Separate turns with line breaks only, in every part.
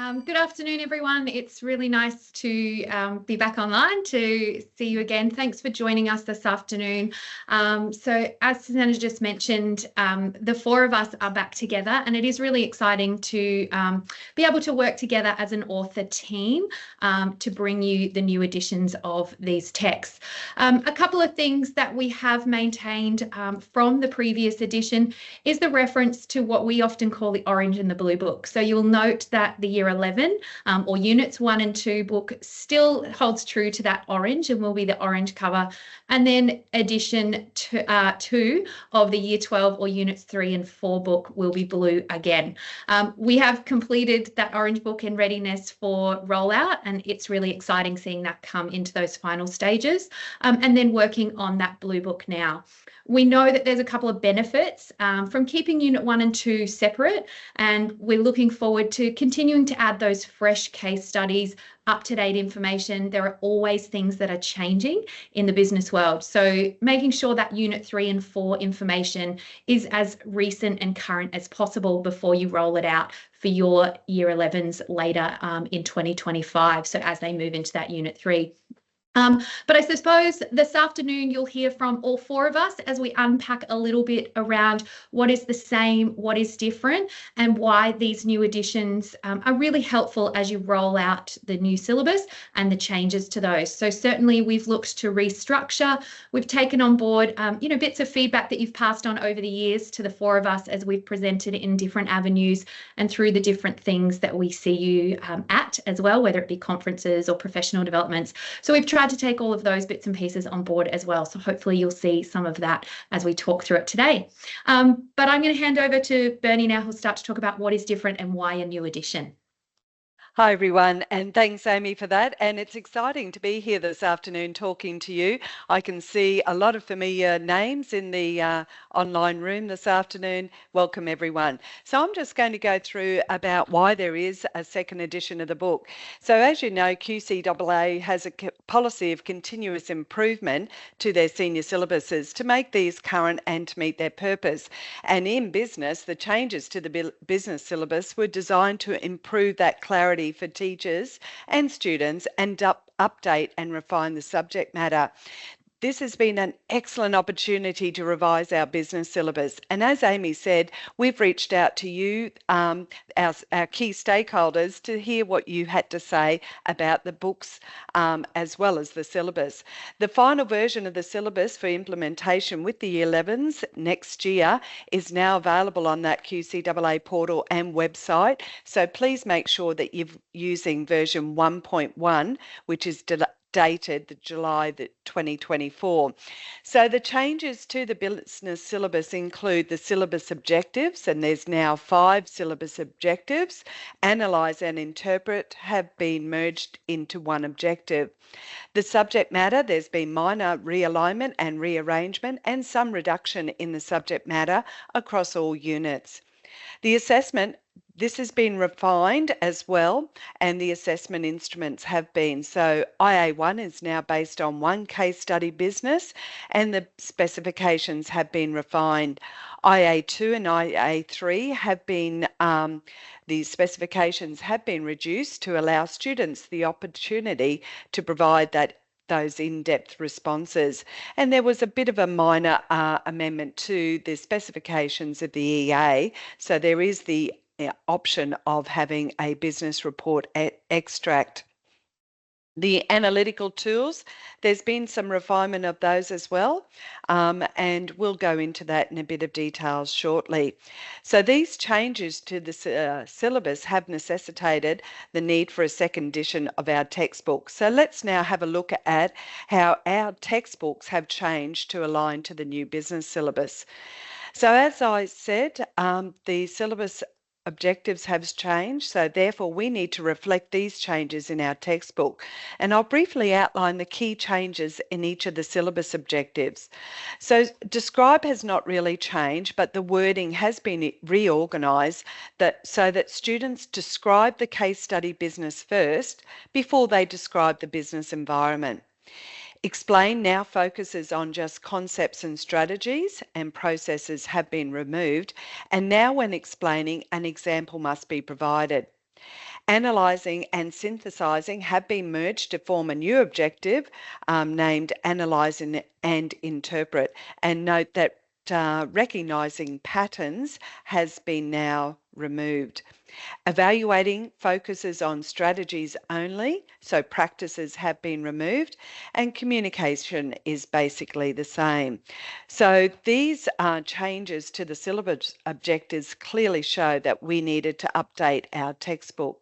Good afternoon, everyone. It's really nice to be back online to see you again. Thanks for joining us this afternoon. So as Susanna just mentioned, the four of us are back together, and it is really exciting to be able to work together as an author team to bring you the new editions of these texts. A couple of things that we have maintained from the previous edition is the reference to what we often call the orange and the blue book. So you'll note that the Year 11 or Units 1 and 2 book still holds true to that orange and will be the orange cover. And then edition 2 of the Year 12 or Units 3 and 4 book will be blue again. We have completed that orange book in readiness for rollout, and it's really exciting seeing that come into those final stages and then working on that blue book now. We know that there's a couple of benefits from keeping Unit 1 and 2 separate, and we're looking forward to continuing to add those fresh case studies, up-to-date information. There are always things that are changing in the business world. So making sure that Unit 3 and 4 information is as recent and current as possible before you roll it out for your Year 11s later in 2025, so as they move into that Unit 3. But I suppose this afternoon you'll hear from all four of us as we unpack a little bit around what is the same, what is different, and why these new editions are really helpful as you roll out the new syllabus and the changes to those. So certainly we've looked to restructure. We've taken on board, bits of feedback that you've passed on over the years to the four of us as we've presented in different avenues and through the different things that we see you at as well, whether it be conferences or professional developments. So we've tried to take all of those bits and pieces on board as well. So hopefully you'll see some of that as we talk through it today. But I'm going to hand over to Bernie now, who'll start to talk about what is different and why a new edition.
Hi everyone, and thanks Amy for that. And it's exciting to be here this afternoon talking to you. I can see a lot of familiar names in the online room this afternoon. Welcome everyone. So I'm just going to go through about why there is a second edition of the book. So as you know, QCAA has a policy of continuous improvement to their senior syllabuses to make these current and to meet their purpose. And in business, the changes to the business syllabus were designed to improve that clarity for teachers and students and update and refine the subject matter. This has been an excellent opportunity to revise our business syllabus. And as Amy said, we've reached out to you, our key stakeholders, to hear what you had to say about the books as well as the syllabus. The final version of the syllabus for implementation with the Year 11s next year is now available on that QCAA portal and website. So please make sure that you're using version 1.1, which is dated July 2024. So the changes to the business syllabus include the syllabus objectives, and there's now 5 syllabus objectives. Analyse and interpret have been merged into one objective. The subject matter, there's been minor realignment and rearrangement and some reduction in the subject matter across all units. The assessment, this has been refined as well, and the assessment instruments have been. So IA1 is now based on one case study business, and the specifications have been refined. IA2 and IA3 have been, the specifications have been reduced to allow students the opportunity to provide those in-depth responses. And there was a bit of a minor amendment to the specifications of the EA. So there is the option of having a business report extract. The analytical tools, there's been some refinement of those as well, and we'll go into that in a bit of detail shortly. So these changes to the syllabus have necessitated the need for a second edition of our textbook. So let's now have a look at how our textbooks have changed to align to the new business syllabus. So as I said, the syllabus objectives have changed, so therefore we need to reflect these changes in our textbook. And I'll briefly outline the key changes in each of the syllabus objectives. So describe has not really changed, but the wording has been reorganised so that students describe the case study business first before they describe the business environment. Explain now focuses on just concepts and strategies, and processes have been removed, and now when explaining, an example must be provided. Analysing and synthesising have been merged to form a new objective named Analyse and Interpret. And note that recognising patterns has been now removed. Evaluating focuses on strategies only, so practices have been removed, and communication is basically the same. So these changes to the syllabus objectives clearly show that we needed to update our textbook.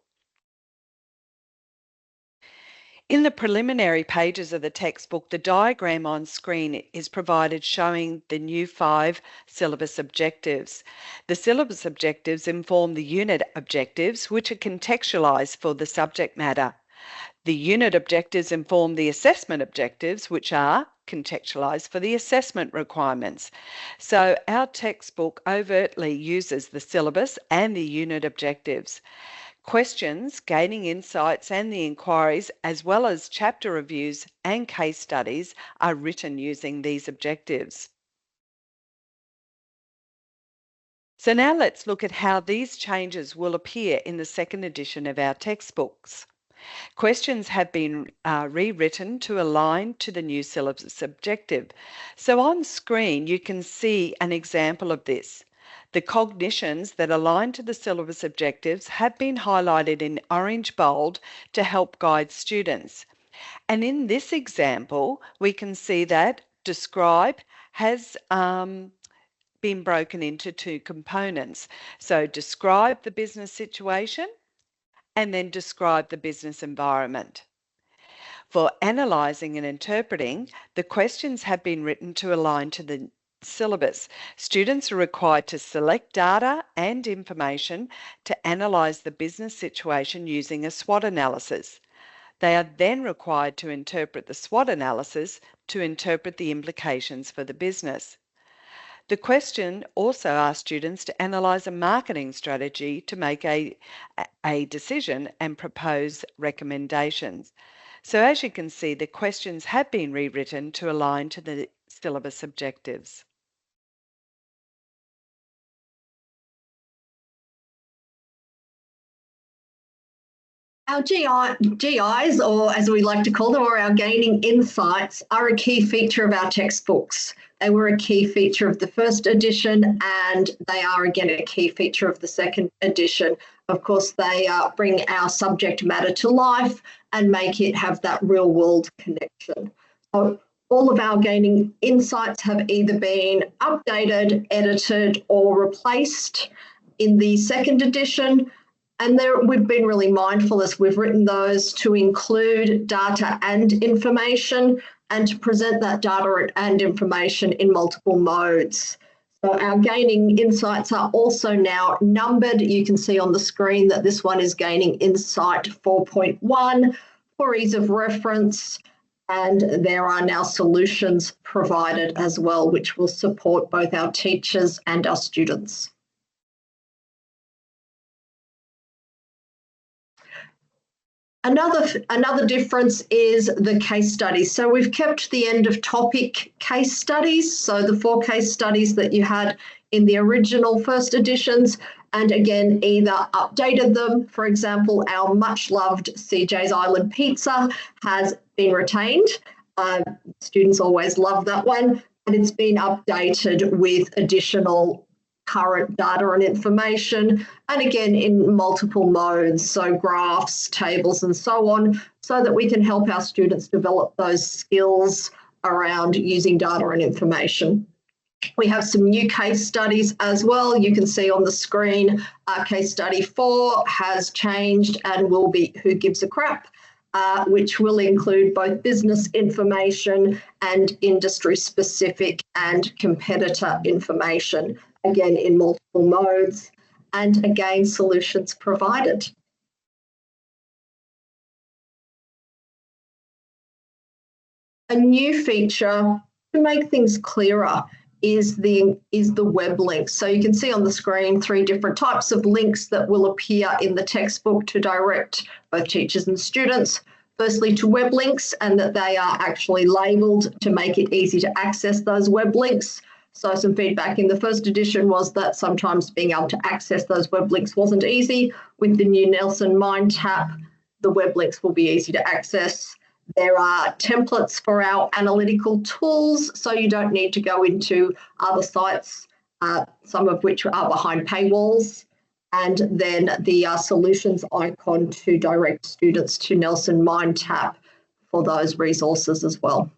In the preliminary pages of the textbook, the diagram on screen is provided showing the new 5 syllabus objectives. The syllabus objectives inform the unit objectives, which are contextualised for the subject matter. The unit objectives inform the assessment objectives, which are contextualised for the assessment requirements. So our textbook overtly uses the syllabus and the unit objectives. Questions, gaining insights and the inquiries, as well as chapter reviews and case studies are written using these objectives. So now let's look at how these changes will appear in the second edition of our textbooks. Questions have been rewritten to align to the new syllabus objective. So on screen you can see an example of this. The cognitions that align to the syllabus objectives have been highlighted in orange bold to help guide students. And in this example, we can see that describe has been broken into 2 components. So describe the business situation and then describe the business environment. For analysing and interpreting, the questions have been written to align to the syllabus. Students are required to select data and information to analyse the business situation using a SWOT analysis. They are then required to interpret the SWOT analysis to interpret the implications for the business. The question also asks students to analyse a marketing strategy to make a decision and propose recommendations. So as you can see, the questions have been rewritten to align to the syllabus objectives.
Our GIs, or as we like to call them, or our gaining insights, are a key feature of our textbooks. They were a key feature of the first edition, and they are again a key feature of the second edition. Of course, they bring our subject matter to life and make it have that real world connection. So all of our gaining insights have either been updated, edited, or replaced in the second edition. And we've been really mindful as we've written those to include data and information and to present that data and information in multiple modes. So our gaining insights are also now numbered. You can see on the screen that this one is gaining insight 4.1 for ease of reference. And there are now solutions provided as well, which will support both our teachers and our students. Another difference is the case studies. So we've kept the end of topic case studies. So the 4 case studies that you had in the original first editions, and again, either updated them. For example, our much loved CJ's Island Pizza has been retained. Students always love that one, and it's been updated with additional current data and information, and again in multiple modes, so graphs, tables, and so on, so that we can help our students develop those skills around using data and information. We have some new case studies as well. You can see on the screen, case study 4 has changed and will be Who Gives a Crap, which will include both business information and industry-specific and competitor information, again in multiple modes, and again solutions provided. A new feature to make things clearer is the web links. So you can see on the screen 3 different types of links that will appear in the textbook to direct both teachers and students. Firstly, to web links, and that they are actually labelled to make it easy to access those web links. So some feedback in the first edition was that sometimes being able to access those web links wasn't easy. With the new Nelson Mind tab, the web links will be easy to access. There are templates for our analytical tools, so you don't need to go into other sites, some of which are behind paywalls. And then the solutions icon to direct students to Nelson Mind tab for those resources as well.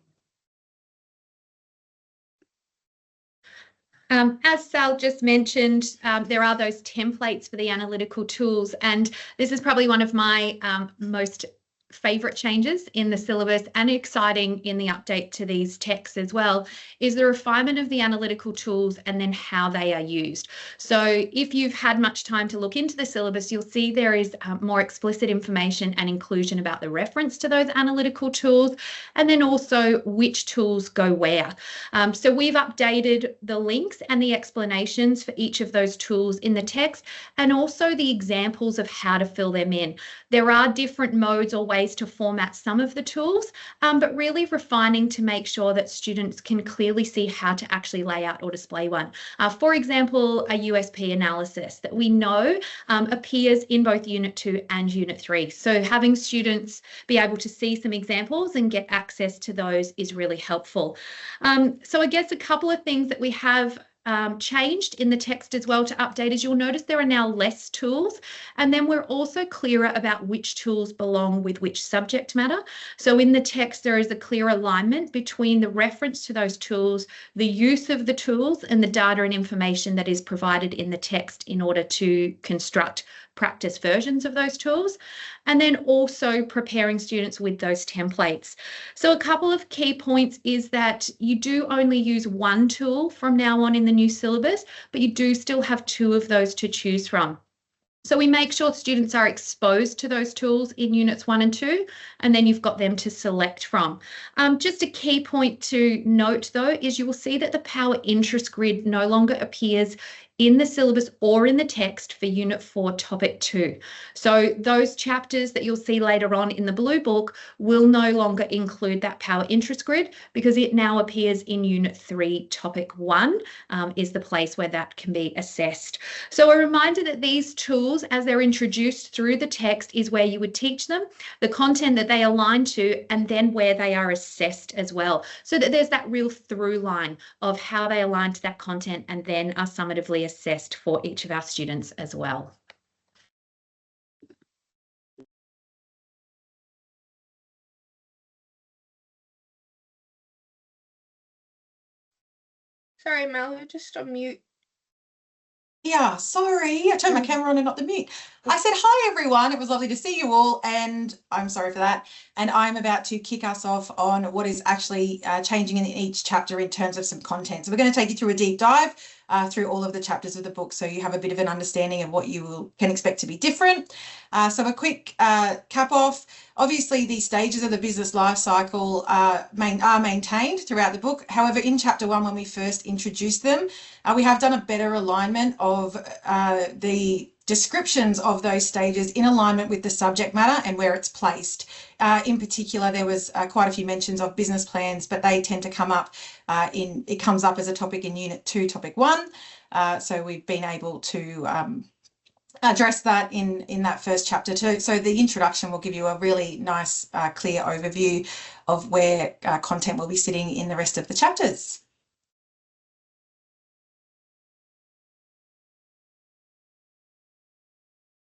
As Sal just mentioned, there are those templates for the analytical tools, and this is probably one of my most favourite changes in the syllabus and exciting in the update to these texts as well, is the refinement of the analytical tools and then how they are used. So if you've had much time to look into the syllabus, you'll see there is more explicit information and inclusion about the reference to those analytical tools, and then also which tools go where. So we've updated the links and the explanations for each of those tools in the text, and also the examples of how to fill them in. There are different modes or ways to format some of the tools, but really refining to make sure that students can clearly see how to actually lay out or display one. For example, a USP analysis that we know appears in both Unit 2 and Unit 3. So having students be able to see some examples and get access to those is really helpful. So I guess a couple of things that we have changed in the text as well to update is you'll notice there are now less tools, and then we're also clearer about which tools belong with which subject matter. So in the text there is a clear alignment between the reference to those tools, the use of the tools, and the data and information that is provided in the text in order to construct practice versions of those tools, and then also preparing students with those templates. So a couple of key points is that you do only use one tool from now on in the new syllabus, but you do still have two of those to choose from. So we make sure students are exposed to those tools in Units 1 and 2, and then you've got them to select from. Just a key point to note though is you will see that the power interest grid no longer appears in the syllabus or in the text for Unit 4 Topic 2. So those chapters that you'll see later on in the Blue Book will no longer include that power interest grid, because it now appears in Unit 3 Topic 1 is the place where that can be assessed. So a reminder that these tools, as they're introduced through the text, is where you would teach them, the content that they align to, and then where they are assessed as well, so that there's that real through line of how they align to that content and then are summatively assessed for each of our students as well.
Sorry, Mel, you're just on mute.
Yeah, sorry, I turned my camera on and not the mute. I said hi everyone, it was lovely to see you all, and I'm sorry for that. And I'm about to kick us off on what is actually changing in each chapter in terms of some content. So we're going to take you through a deep dive through all of the chapters of the book, so you have a bit of an understanding of what you can expect to be different. So a quick cap off. Obviously, these stages of the business life cycle are maintained throughout the book. However, in chapter 1, when we first introduced them, we have done a better alignment of the descriptions of those stages in alignment with the subject matter and where it's placed. In particular, there was quite a few mentions of business plans, but they tend to come up it comes up as a topic in Unit 2, Topic 1. So we've been able to address that in that first chapter too. So the introduction will give you a really nice, clear overview of where content will be sitting in the rest of the chapters.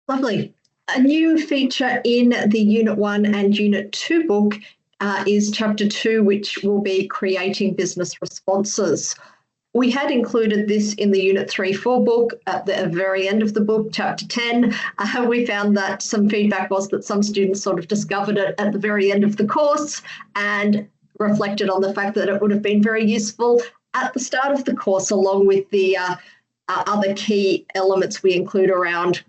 Lovely. A new feature in the Unit 1 and Unit 2 book is Chapter 2, which will be creating business responses. We had included this in the Unit 3-4 book at the very end of the book, Chapter 10. We found that some feedback was that some students sort of discovered it at the very end of the course and reflected on the fact that it would have been very useful at the start of the course, along with the other key elements we include around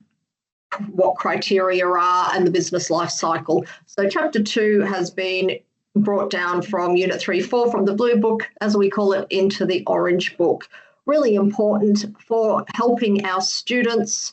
what criteria are and the business life cycle. So Chapter 2 has been brought down from Unit 3-4, from the Blue Book, as we call it, into the Orange Book. Really important for helping our students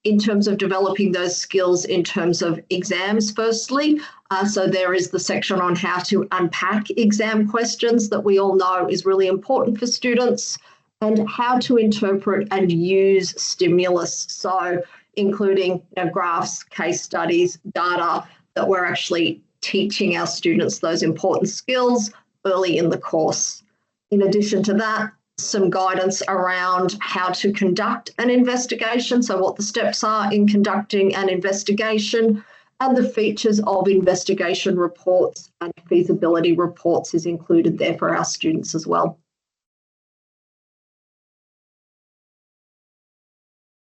in terms of developing those skills in terms of exams, firstly. So there is the section on how to unpack exam questions that we all know is really important for students. and how to interpret and use stimulus. So including graphs, case studies, data, that we're actually teaching our students those important skills early in the course. In addition to that, some guidance around how to conduct an investigation, so what the steps are in conducting an investigation, and the features of investigation reports and feasibility reports is included there for our students as well.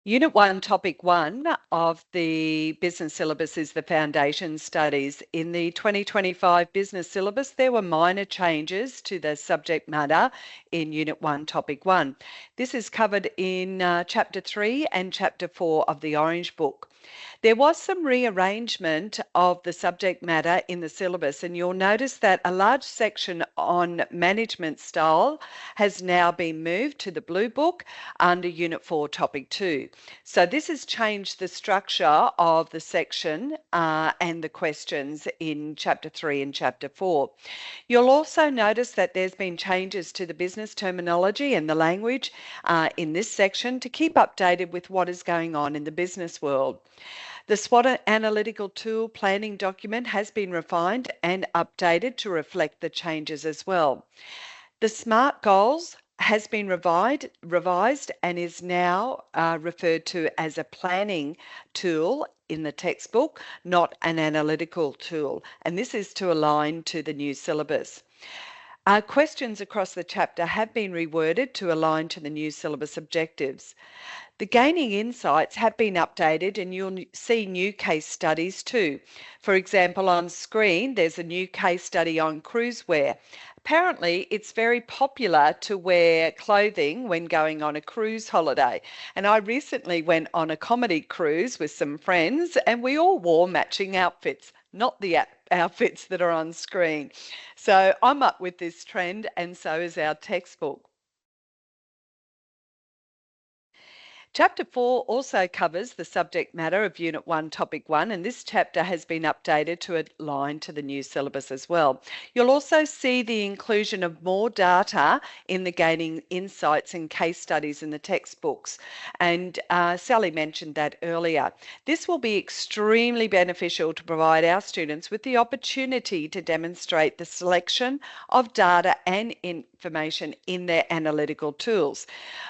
Unit 1, Topic 1 of the business syllabus is the foundation studies. In the 2025 business syllabus, there were minor changes to the subject matter in Unit 1, Topic 1. This is covered in Chapter 3 and Chapter 4 of the Orange Book. There was some rearrangement of the subject matter in the syllabus, and you'll notice that a large section on management style has now been moved to the Blue Book under Unit 4, Topic 2. So this has changed the structure of the section and the questions in Chapter 3 and Chapter 4. You'll also notice that there's been changes to the business terminology and the language in this section to keep updated with what is going on in the business world. The SWOT analytical tool planning document has been refined and updated to reflect the changes as well. The SMART goals has been revised and is now referred to as a planning tool in the textbook, not an analytical tool. And this is to align to the new syllabus. Questions across the chapter have been reworded to align to the new syllabus objectives. The gaining insights have been updated and you'll see new case studies too. For example, on screen, there's a new case study on cruise wear. Apparently, it's very popular to wear clothing when going on a cruise holiday. And I recently went on a comedy cruise with some friends and we all wore matching outfits, not the outfits that are on screen. So I'm up with this trend and so is our textbook. Chapter 4 also covers the subject matter of Unit 1, Topic 1, and this chapter has been updated to align to the new syllabus as well. You'll also see the inclusion of more data in the gaining insights and case studies in the textbooks, and Sally mentioned that earlier. This will be extremely beneficial to provide our students with the opportunity to demonstrate the selection of data and information in their analytical tools.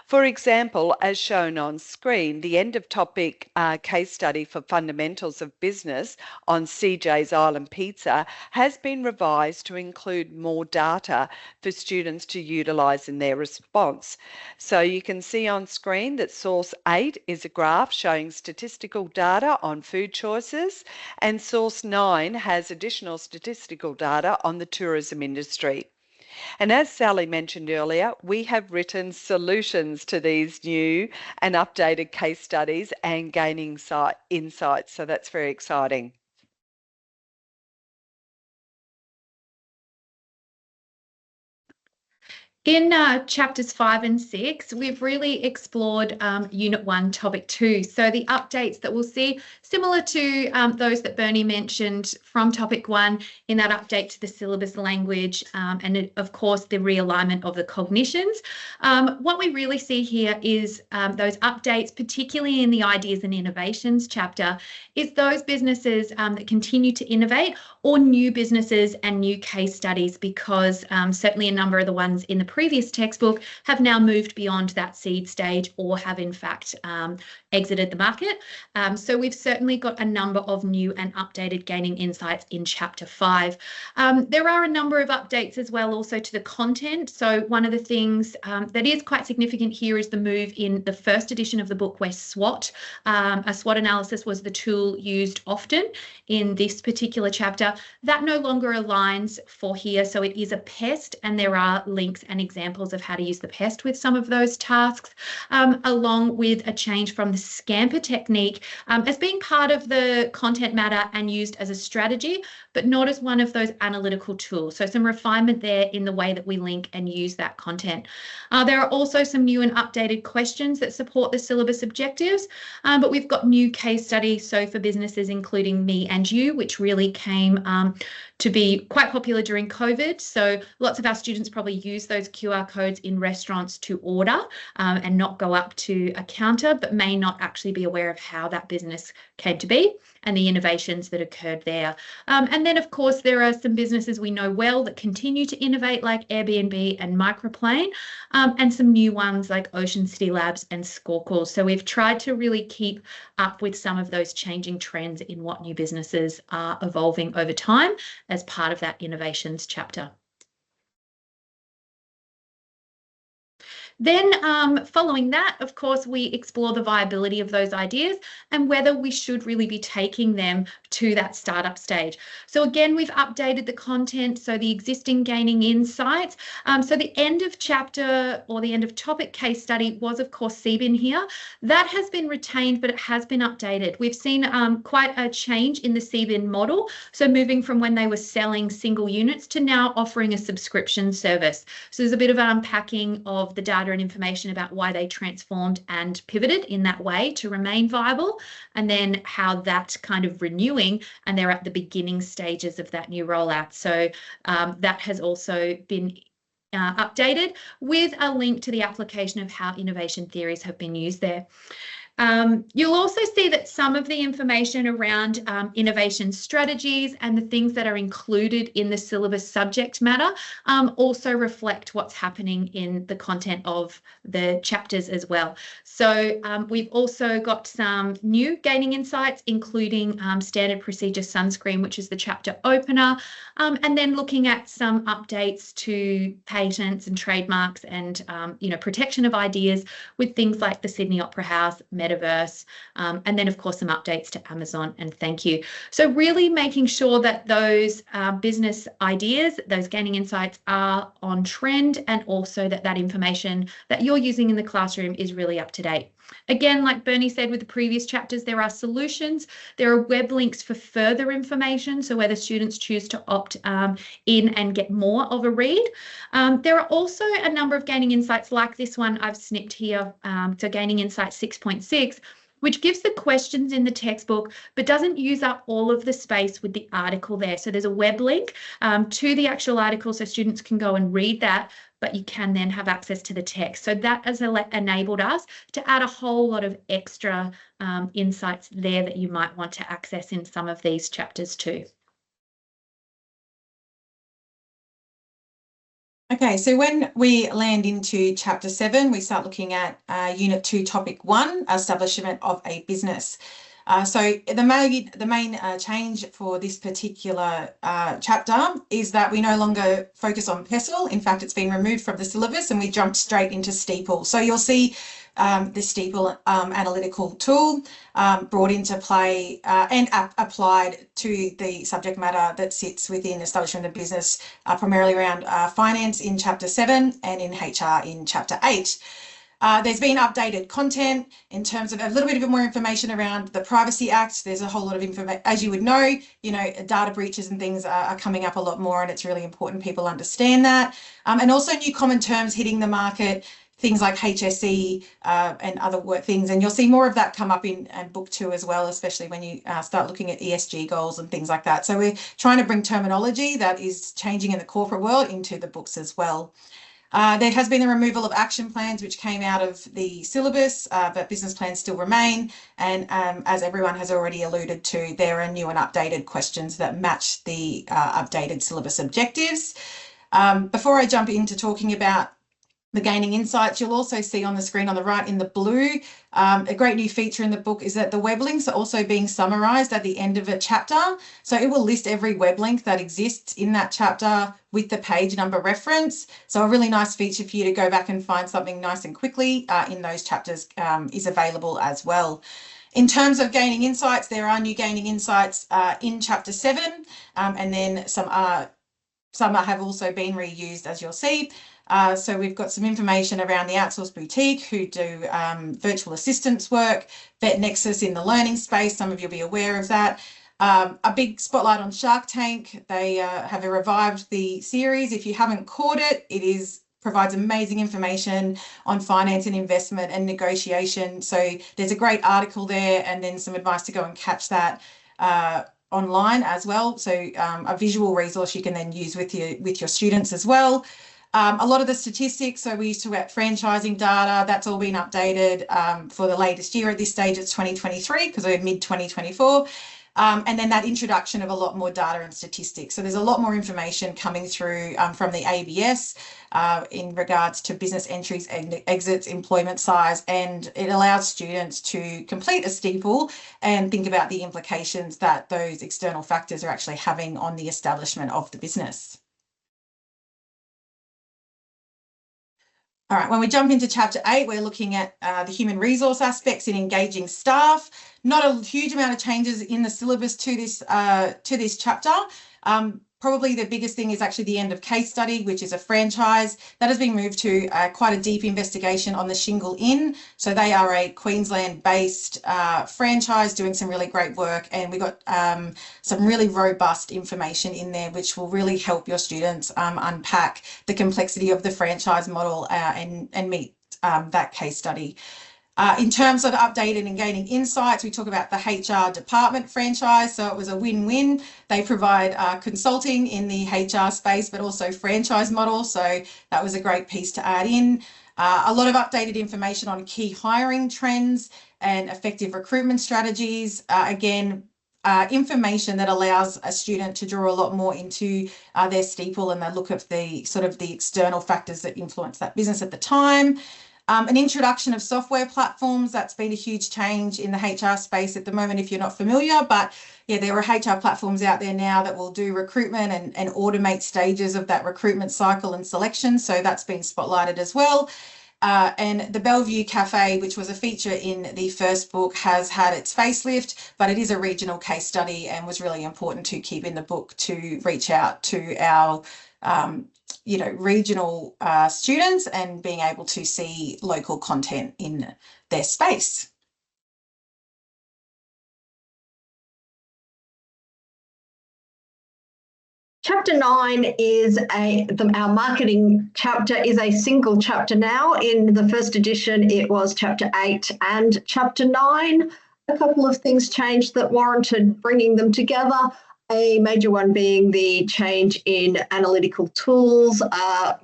For example, as shown on screen, the end of topic case study for fundamentals of business on CJ's Island Pizza has been revised to include more data for students to utilise in their response. So you can see on screen that source 8 is a graph showing statistical data on food choices, and source 9 has additional statistical data on the tourism industry. And as Sally mentioned earlier, we have written solutions to these new and updated case studies and gaining insights. So that's very exciting.
In chapters 5 and 6, we've really explored Unit 1, Topic 2. So the updates that we'll see, similar to those that Bernie mentioned from Topic 1 in that update to the syllabus language and, of course, the realignment of the cognitions. What we really see here is those updates, particularly in the Ideas and Innovations chapter, is those businesses that continue to innovate or new businesses and new case studies, because certainly a number of the ones in the previous textbook have now moved beyond that seed stage or have in fact exited the market. So we've certainly got a number of new and updated gaining insights in chapter 5. There are a number of updates as well also to the content. So one of the things that is quite significant here is the move in the first edition of the book where SWOT, a SWOT analysis was the tool used often in this particular chapter. That no longer aligns for here. So it is a PEST, and there are links and examples of how to use the PEST with some of those tasks, along with a change from the Scamper technique as being part of the content matter and used as a strategy, but not as one of those analytical tools. So some refinement there in the way that we link and use that content. There are also some new and updated questions that support the syllabus objectives, but we've got new case studies, so for businesses including me and you, which really came to be quite popular during COVID. So lots of our students probably use those QR codes in restaurants to order and not go up to a counter, but may not actually be aware of how that business came to be and the innovations that occurred there. And then, of course, there are some businesses we know well that continue to innovate, like Airbnb and Microplane, and some new ones like Ocean City Labs and Skorkel. So we've tried to really keep up with some of those changing trends in what new businesses are evolving over time as part of that innovations chapter. Then following that, of course, we explore the viability of those ideas and whether we should really be taking them to that startup stage. So again, we've updated the content, so the existing gaining insights. So the end of chapter or the end of topic case study was, of course, CBIN here. That has been retained, but it has been updated. We've seen quite a change in the CBIN model. So moving from when they were selling single units to now offering a subscription service. So there's a bit of an unpacking of the data and information about why they transformed and pivoted in that way to remain viable, and then how that kind of renewing, and they're at the beginning stages of that new rollout. So that has also been updated with a link to the application of how innovation theories have been used there. You'll also see that some of the information around innovation strategies and the things that are included in the syllabus subject matter also reflect what's happening in the content of the chapters as well. So we've also got some new gaining insights, including standard procedure sunscreen, which is the chapter opener, and then looking at some updates to patents and trademarks and protection of ideas with things like the Sydney Opera House, Metaverse, and then of course some updates to Amazon and Thank You. So really making sure that those business ideas, those gaining insights are on trend, and also that that information that you're using in the classroom is really up to date. Again, like Bernie said with the previous chapters, there are solutions. There are web links for further information, so whether students choose to opt in and get more of a read. There are also a number of gaining insights like this one I've snipped here, so Gaining Insight 6.6, which gives the questions in the textbook, but doesn't use up all of the space with the article there. So there's a web link to the actual article so students can go and read that, but you can then have access to the text. So that has enabled us to add a whole lot of extra insights there that you might want to access in some of these chapters too.
Okay, so when we land into chapter 7, we start looking at unit 2, topic 1, establishment of a business. So the main change for this particular chapter is that we no longer focus on PESTLE. In fact, it's been removed from the syllabus and we jumped straight into Steeple. So you'll see the Steeple analytical tool brought into play and applied to the subject matter that sits within establishment of business, primarily around finance in chapter 7 and in HR in chapter 8. There's been updated content in terms of a little bit more information around the Privacy Act. There's a whole lot of information, as you would know, data breaches and things are coming up a lot more, and it's really important people understand that. And also new common terms hitting the market, things like HSE and other things. And you'll see more of that come up in book 2 as well, especially when you start looking at ESG goals and things like that. So we're trying to bring terminology that is changing in the corporate world into the books as well. There has been the removal of action plans, which came out of the syllabus, but business plans still remain. And as everyone has already alluded to, there are new and updated questions that match the updated syllabus objectives. Before I jump into talking about the gaining insights, you'll also see on the screen on the right in the blue, a great new feature in the book is that the web links are also being summarised at the end of a chapter. So it will list every web link that exists in that chapter with the page number reference. So a really nice feature for you to go back and find something nice and quickly in those chapters is available as well. In terms of gaining insights, there are new gaining insights in chapter 7, and then some have also been reused, as you'll see. So we've got some information around the outsourced boutique who do virtual assistance work, Vet Nexus in the learning space, some of you'll be aware of that. A big spotlight on Shark Tank. They have revived the series. If you haven't caught it, provides amazing information on finance and investment and negotiation. So there's a great article there, and then some advice to go and catch that online as well. So a visual resource you can then use with your students as well. A lot of the statistics, so we used to about franchising data, that's all been updated for the latest year. At this stage, it's 2023 because we're mid-2024. And then that introduction of a lot more data and statistics. So there's a lot more information coming through from the ABS in regards to business entries and exits, employment size, and it allows students to complete a steeple and think about the implications that those external factors are actually having on the establishment of the business. All right, when we jump into Chapter 8, we're looking at the human resource aspects in engaging staff. Not a huge amount of changes in the syllabus to this chapter. Probably the biggest thing is actually the end of case study, which is a franchise that has been moved to quite a deep investigation on the Shingle Inn. So they are a Queensland-based franchise doing some really great work, and we got some really robust information in there, which will really help your students unpack the complexity of the franchise model and meet that case study. In terms of updated and gaining insights, we talk about the HR department franchise. So it was a win-win. They provide consulting in the HR space, but also franchise model. So that was a great piece to add in. A lot of updated information on key hiring trends and effective recruitment strategies. Again, information that allows a student to draw a lot more into their steeple and the look of the sort of the external factors that influence that business at the time. An introduction of software platforms, that's been a huge change in the HR space at the moment if you're not familiar, but yeah, there are HR platforms out there now that will do recruitment and automate stages of that recruitment cycle and selection, so that's been spotlighted as well. And the Bellevue Cafe, which was a feature in the first book, has had its facelift, but it is a regional case study and was really important to keep in the book to reach out to our regional students and being able to see local content in their space.
Chapter 9 is our marketing chapter is a single chapter now. In the first edition, it was Chapter 8 and Chapter 9. A couple of things changed that warranted bringing them together. A major one being the change in analytical tools.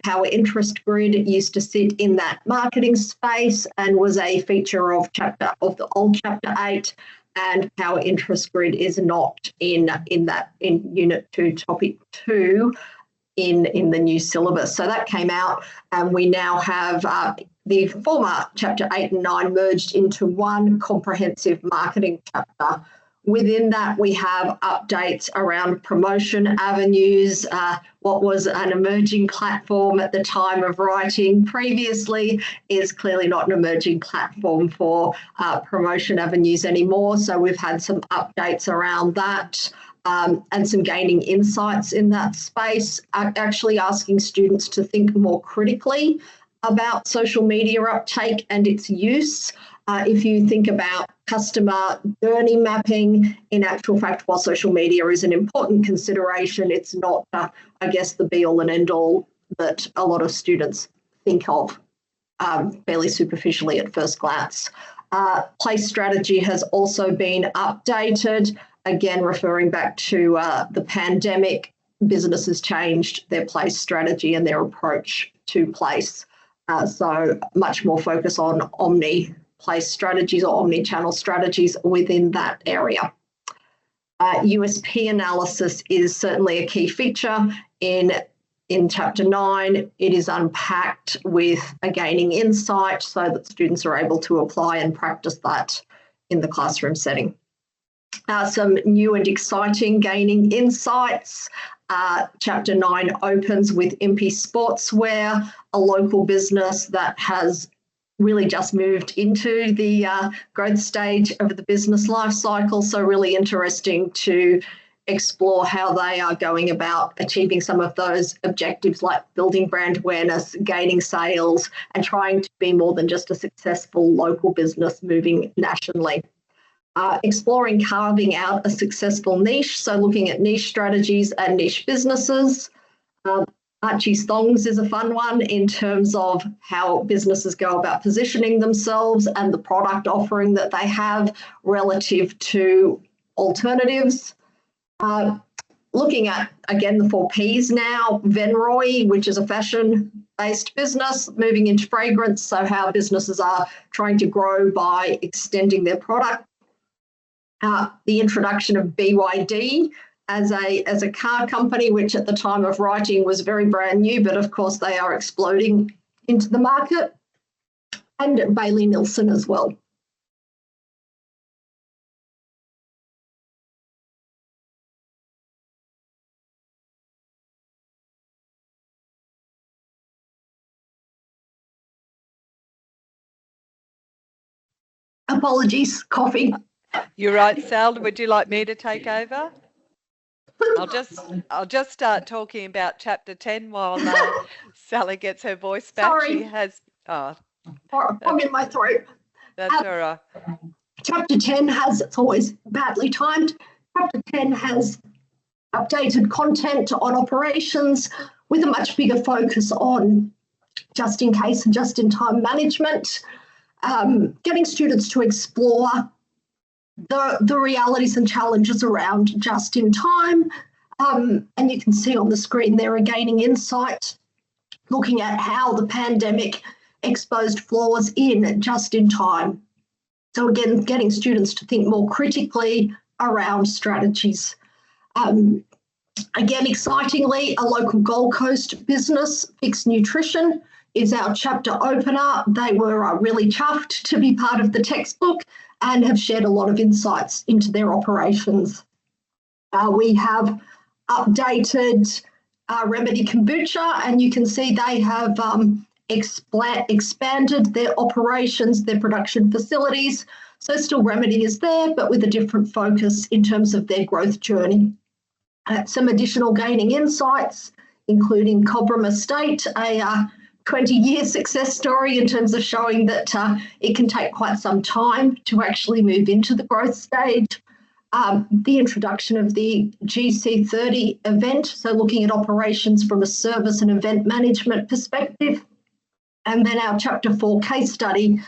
Power Interest Grid used to sit in that marketing space and was a feature of the old Chapter 8, and Power Interest Grid is not in Unit 2, Topic 2 in the new syllabus. So that came out, and we now have the former Chapter 8 and 9 merged into one comprehensive marketing chapter. Within that, we have updates around promotion avenues, what was an emerging platform at the time of writing previously is clearly not an emerging platform for promotion avenues anymore. So we've had some updates around that and some gaining insights in that space, actually asking students to think more critically about social media uptake and its use. If you think about customer journey mapping, in actual fact, while social media is an important consideration, it's not, I guess, the be-all and end-all that a lot of students think of fairly superficially at first glance. Place strategy has also been updated, again, referring back to the pandemic. Businesses changed their place strategy and their approach to place. So much more focus on place strategies or omni-channel strategies within that area. USP analysis is certainly a key feature in Chapter 9. It is unpacked with a gaining insight so that students are able to apply and practice that in the classroom setting. Some new and exciting gaining insights. Chapter 9 opens with Impy Sportswear, a local business that has really just moved into the growth stage of the business life cycle. So really interesting to explore how they are going about achieving some of those objectives like building brand awareness, gaining sales, and trying to be more than just a successful local business moving nationally. Exploring carving out a successful niche, so looking at niche strategies and niche businesses. Archie's Thongs is a fun one in terms of how businesses go about positioning themselves and the product offering that they have relative to alternatives. Looking at, again, the 4 Ps now, Venroy, which is a fashion-based business, moving into fragrance, so how businesses are trying to grow by extending their product. The introduction of BYD as a car company, which at the time of writing was very brand new, but of course they are exploding into the market, and Bailey Nilsson as well. Apologies, coffee.
You're right, Sal. Would you like me to take over? I'll just start talking about chapter 10 while Sally gets her voice back.
Sorry.
She has
Frog in my throat.
That's all right.
Chapter 10 has, it's always badly timed. Chapter 10 has updated content on operations with a much bigger focus on just in case and just in time management, getting students to explore the realities and challenges around just in time. And you can see on the screen there are gaining insight, looking at how the pandemic exposed flaws in just in time. So again, getting students to think more critically around strategies. Again, excitingly, a local Gold Coast business, Fix Nutrition, is our chapter opener. They were really chuffed to be part of the textbook and have shared a lot of insights into their operations. We have updated Remedy Kombucha, and you can see they have expanded their operations, their production facilities. So still Remedy is there, but with a different focus in terms of their growth journey. Some additional gaining insights, including Cobram Estate, a 20-year success story in terms of showing that it can take quite some time to actually move into the growth stage. The introduction of the GC30 event, so looking at operations from a service and event management perspective. And then our chapter 4 case study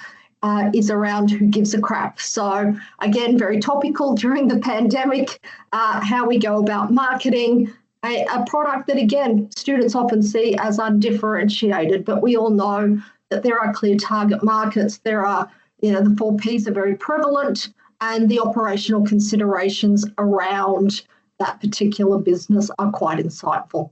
is around who gives a crap. So again, very topical during the pandemic, how we go about marketing a product that, again, students often see as undifferentiated, but we all know that there are clear target markets. There are, the 4 Ps are very prevalent, and the operational considerations around that particular business are quite insightful.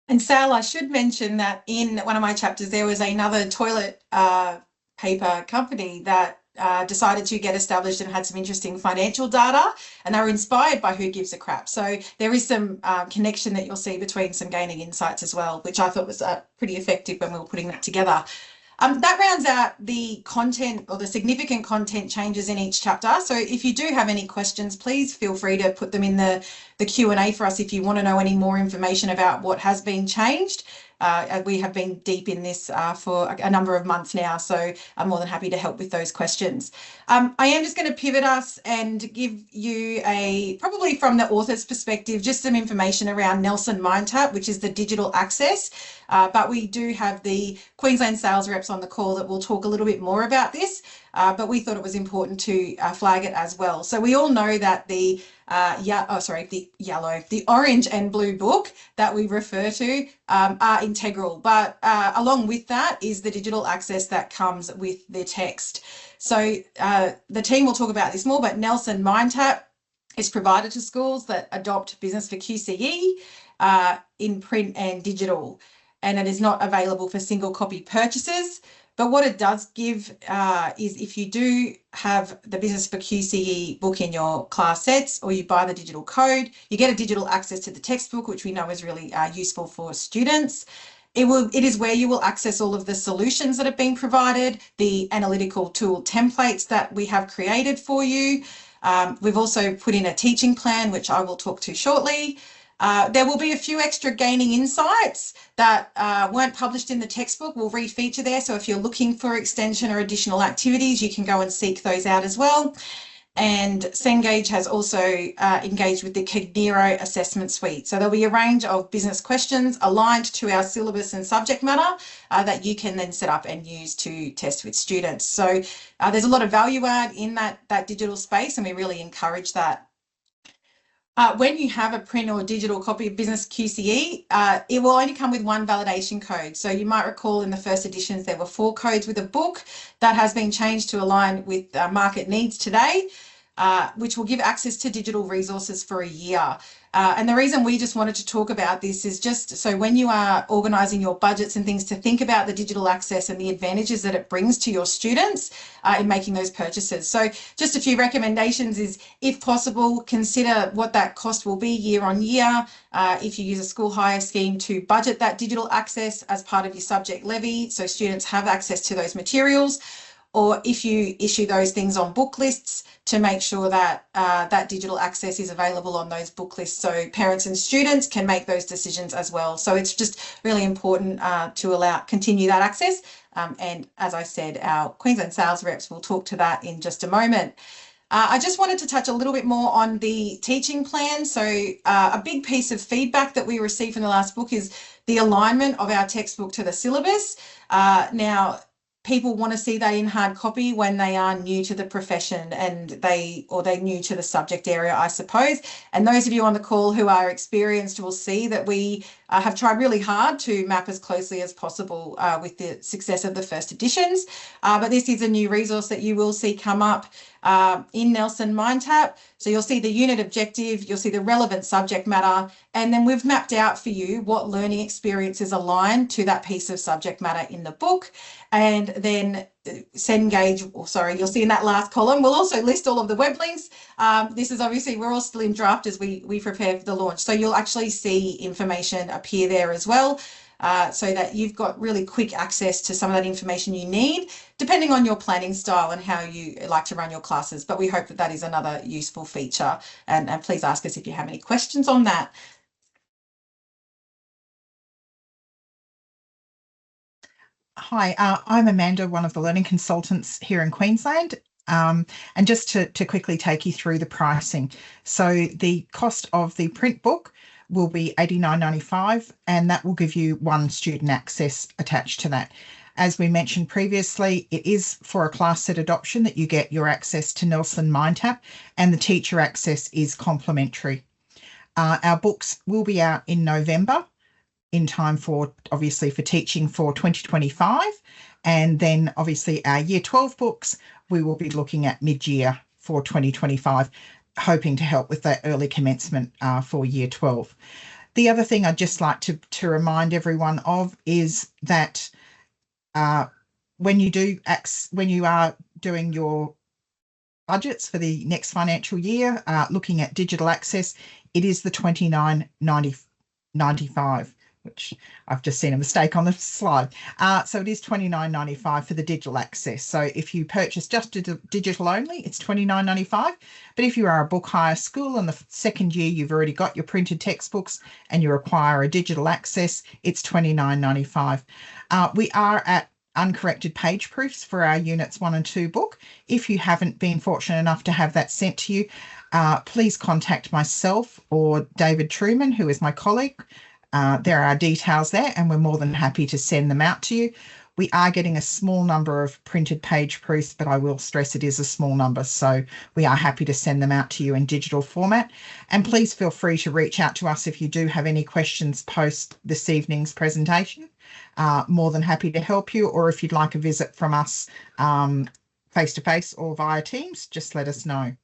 And Sal, I should mention that in one of my chapters, there was another toilet paper company that decided to get established and had some interesting financial data, and they were inspired by Who Gives a Crap. So there is some connection that you'll see between some gaining insights as well, which I thought was pretty effective when we were putting that together. That rounds out the content or the significant content changes in each chapter. So if you do have any questions, please feel free to put them in the Q&A for us if you want to know any more information about what has been changed. We have been deep in this for a number of months now, so I'm more than happy to help with those questions. I am just going to pivot us and give you probably from the author's perspective, just some information around Nelson MindTap, which is the digital access. But we do have the Queensland sales reps on the call that will talk a little bit more about this, but we thought it was important to flag it as well. So we all know that the orange and blue book that we refer to are integral, but along with that is the digital access that comes with the text. So the team will talk about this more, but Nelson MindTap is provided to schools that adopt Business for QCE in print and digital, and it is not available for single copy purchases. But what it does give is if you do have the Business for QCE book in your class sets, or you buy the digital code, you get a digital access to the textbook, which we know is really useful for students. It is where you will access all of the solutions that have been provided, the analytical tool templates that we have created for you. We've also put in a teaching plan, which I will talk to shortly. There will be a few extra gaining insights that weren't published in the textbook. We'll refeature there. So if you're looking for extension or additional activities, you can go and seek those out as well. And Cengage has also engaged with the Cognero assessment suite. So there'll be a range of business questions aligned to our syllabus and subject matter that you can then set up and use to test with students. So there's a lot of value add in that digital space, and we really encourage that. When you have a print or digital copy of Business QCE, it will only come with one validation code. So you might recall in the first editions, there were 4 codes with a book. That has been changed to align with market needs today, which will give access to digital resources for a year. And the reason we just wanted to talk about this is just so when you are organising your budgets and things, to think about the digital access and the advantages that it brings to your students in making those purchases. So just a few recommendations is, if possible, consider what that cost will be year on year. If you use a school hire scheme, to budget that digital access as part of your subject levy so students have access to those materials. Or if you issue those things on book lists, to make sure that that digital access is available on those book lists so parents and students can make those decisions as well. So it's just really important to continue that access. And as I said, our Queensland sales reps will talk to that in just a moment. I just wanted to touch a little bit more on the teaching plan. So a big piece of feedback that we received from the last book is the alignment of our textbook to the syllabus. Now, people want to see that in hard copy when they are new to the profession and they're new to the subject area, I suppose. And those of you on the call who are experienced will see that we have tried really hard to map as closely as possible with the success of the first editions. But this is a new resource that you will see come up in Nelson MindTap. So you'll see the unit objective, you'll see the relevant subject matter, and then we've mapped out for you what learning experiences align to that piece of subject matter in the book. And then Cengage, you'll see in that last column, we'll also list all of the web links. This is obviously, we're all still in draft as we prepare for the launch. So you'll actually see information appear there as well. So that you've got really quick access to some of that information you need, depending on your planning style and how you like to run your classes. But we hope that that is another useful feature. And please ask us if you have any questions on that.
Hi, I'm Amanda, one of the learning consultants here in Queensland. And just to quickly take you through the pricing. So the cost of the print book will be $89.95, and that will give you one student access attached to that. As we mentioned previously, it is for a class set adoption that you get your access to Nelson MindTap, and the teacher access is complimentary. Our books will be out in November, in time for, obviously, for teaching for 2025. And then obviously our Year 12 books, we will be looking at mid-year for 2025, hoping to help with that early commencement for Year 12. The other thing I'd just like to remind everyone of is that when you are doing your budgets for the next financial year, looking at digital access, it is the $29.95, which I've just seen a mistake on the slide. So it is $29.95 for the digital access. So if you purchase just digital only, it's $29.95. But if you are a book hire school and the second year you've already got your printed textbooks and you require a digital access, it's $29.95. We are at uncorrected page proofs for our Units 1 and 2 book. If you haven't been fortunate enough to have that sent to you, please contact myself or David Truman, who is my colleague. There are details there, and we're more than happy to send them out to you. We are getting a small number of printed page proofs, but I will stress it is a small number, so we are happy to send them out to you in digital format. And please feel free to reach out to us if you do have any questions post this evening's presentation. More than happy to help you, or if you'd like a visit from us face-to-face or via Teams, just let us know.